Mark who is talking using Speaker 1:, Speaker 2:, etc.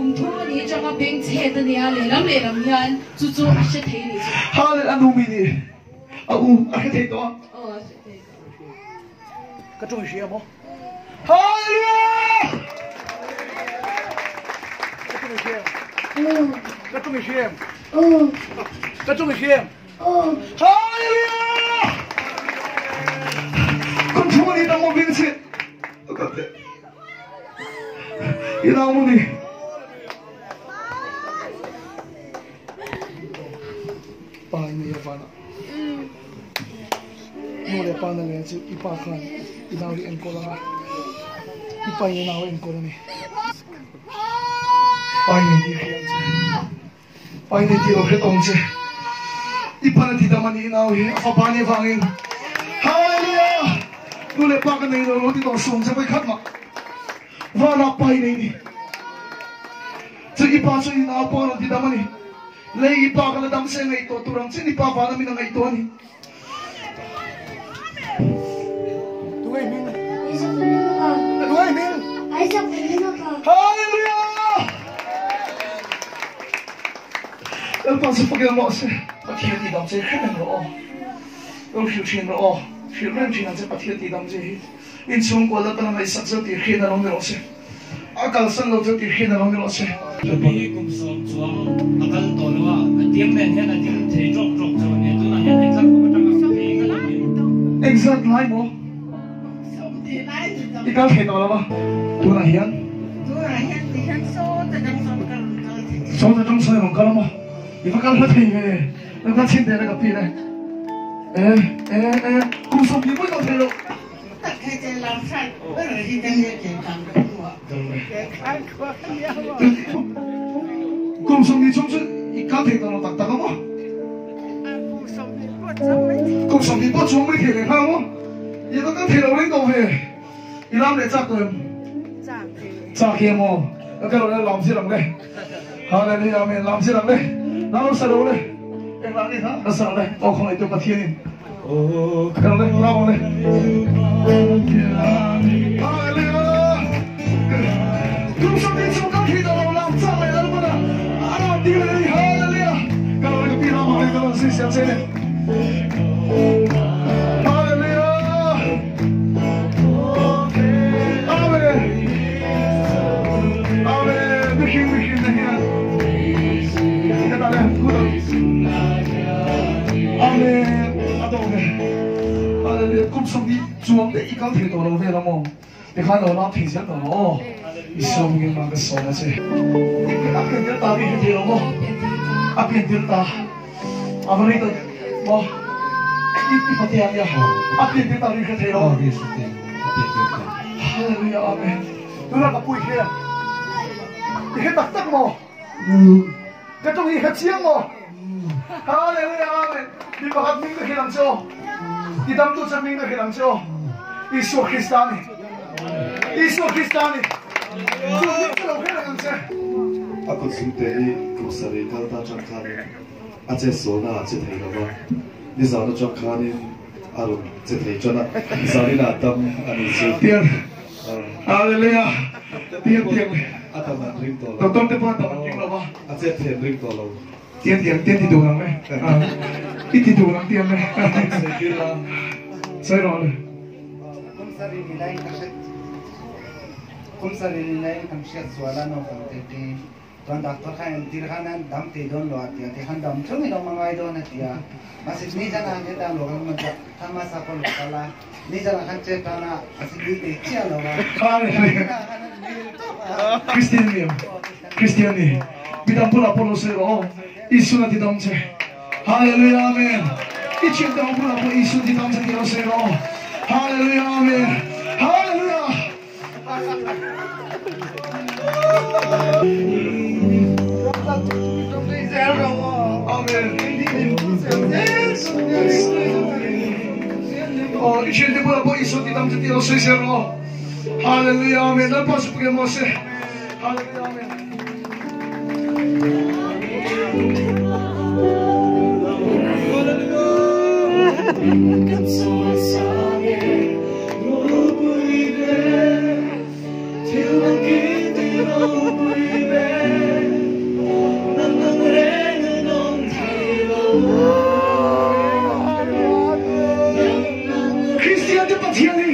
Speaker 1: kum thu ni changa beng che de nia le ram hian chu chu a she thei ni
Speaker 2: ha le anu mi ni a ke thei to ka chung shi mo hallelujah ka chung shi ka chung shi hallelujah kum thu ni damo beng che ka te ina mo ni pa ni ya pa na mo le pa na le chu ipa khan inaw ri en ko la ipa ye naw en ko ni pa ni di khiam che pa ni di ro khe tong che ipa na ti da mani inaw hi fa pa ni wangin hallelujah nu le pa ka nei ro ti tong sum che pai khat ma wa na pa ni ni chu ipa chu inaw po ro ti da mani le ipa ka la dam se ngai to turang chin ipa va na mi na ngai to ni tu ngai min tu ngai min ai sa hallelujah el pa se pagel mo se pathia ti dam se khen ro o fiu chin ro fiu ren chin se pathia ti dam se in chung ko la ta ngai sak se ti khen ro me ro se akal san lo ti khen ro me ro se
Speaker 3: bi kum som chuang akal to lo a tiam men hian a tim thei jok jok chaw ne tu na hian exact ko ta ka pe ka la
Speaker 2: exact lai mo ikal khen to la ba tu na hian
Speaker 4: thì hắn số ta đang số cái
Speaker 2: số ta trong soi bằng cái mà thì phải cái thì về nó cái trên đây là cái gì này cùng sống thì mới có thể được
Speaker 4: tất cả cái làm sai bây giờ thì đang nghe chuyện làm được
Speaker 2: cùng sống thì trong sự cái thì nó tạc tạc không cùng sống thì bắt xuống mới thể này không thì nó cái thể nó lên đầu về thì làm để chắc rồi chắc kia mà cái đó là làm gì làm đây hallelujah amen làm gì làm đây nó sao đâu đây em làm gì hả nó sao đây không lại tôi bắt thiên đi cái đó đây làm đây hallelujah cùng sống thì trong cái đó làm chắc lại là lúc nào anh đi đây hallelujah cái đó cái pin nào mà cái đó xin xem xem này cũng sống đi chuông để ít thì tổ về lắm không? để khai đầu nó thì sẽ tổ nó, ít sống nhưng mà cái số là gì? áp tiền tiêu ta đi thì lắm không? áp tiền tiêu ta, bây giờ mo, ít phát tiền ya, áp tiền tiêu ta đi thì lắm. Hallelujah amen. Tôi là cái bụi kia, thì cái đặc sắc mo, cái trong gì cái chiang mo, Hallelujah amen. Đi vào hạt mình cái làm sao? Di dalam tu saya minta hilang so, Isu Kristani, Tuhan kalau hilang saya.
Speaker 5: Aku sudah kusari kalau tak cakap, aja sona aja thei lama. Ni zaman cakap ni, aru aja thei cona. Misalnya natam ani
Speaker 2: Tiang, Hallelujah, tiang.
Speaker 5: Atau ring tolong.
Speaker 2: Tonton depan taman ring lama.
Speaker 5: Aja thei ring tolong.
Speaker 2: Tiang tidur orang ni. Itu tidur orang tiang ni. Saya roh.
Speaker 6: Kum sari nilai kamsiat sualan of tete tuan doktor kan tirhanan dam tidon lo atia tihan dam cumi dam mangai don atia masih ni jana ane dam lo kan macam sama sapol kala ni jana kan cekana asik di cia lo kan
Speaker 2: Kristian ni bidang pula polo sero Isu nanti dam ce Hallelujah amen Ichim dam pula polo Isu di dam ce kiro sero Hallelujah amen Hallelujah Oh, ichim di pula polo Isu di dam ce kiro sero Hallelujah amen lepas pergi Mose Hallelujah amen Till the thiang hi